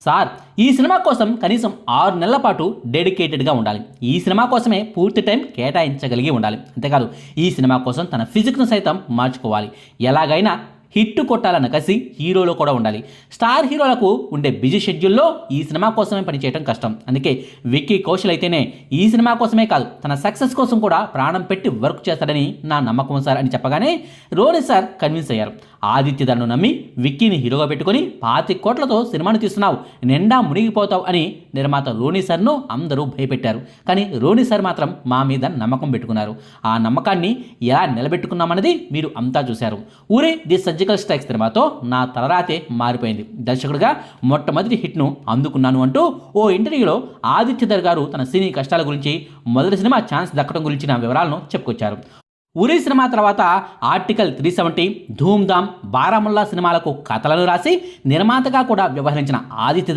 Sir, ఈ cinema కోసం కనీసం 6 నెలల పాటు డెడికేటెడ్‌గా ఉండాలి. ఈ సినిమా కోసమే పూర్తి టైం కేటాయించగలిగి ఉండాలి. అంతేకాదు ఈ సినిమా కోసం తన ఫిజిక్‌ను సైతం మార్చుకోవాలి. ఎలాగైనా హిట్ కొట్టాలన్న కసి హీరోలో కూడా ఉండాలి. స్టార్ హీరోలకు ఉండే బిజీ షెడ్యూల్‌లో ఈ సినిమా కోసమే పనిచేయడం కష్టం. అందుకే విక్కీ కౌశల్ అయితేనే ఈ సినిమా కోసమే కాదు తన సక్సెస్ కోసం కూడా ప్రాణం పెట్టి వర్క్ చేస్తాడని నా నమ్మకం సార్ అని చెప్పగానే రోని సార్ కన్విన్స్ అయ్యారు. ఆదిత్య ధరను నమ్మి విక్కీని హీరోగా పెట్టుకొని 25 కోట్లతో సినిమాను తీస్తున్నావు, నిండా మునిగిపోతావు అని నిర్మాత రోని సార్ను అందరూ భయపెట్టారు. కానీ రోని సార్ మాత్రం మా మీద నమ్మకం పెట్టుకున్నారు. ఆ నమ్మకాన్ని ఎలా నిలబెట్టుకున్నామన్నది మీరు అంతా చూశారు. ఊరే ది సర్జికల్ స్ట్రైక్స్ సినిమాతో నా తలరాతే మారిపోయింది. దర్శకుడిగా మొట్టమొదటి హిట్ను అందుకున్నాను అంటూ ఓ ఇంటర్వ్యూలో ఆదిత్య ధర్ గారు తన సినీ కష్టాల గురించి, మొదటి సినిమా ఛాన్స్ దక్కడం గురించిన వివరాలను చెప్పుకొచ్చారు. ఉరి సినిమా తర్వాత ఆర్టికల్ 370, ధూమ్ధామ్, బారాముల్లా సినిమాలకు కథలను రాసి నిర్మాతగా కూడా వ్యవహరించిన ఆదిత్య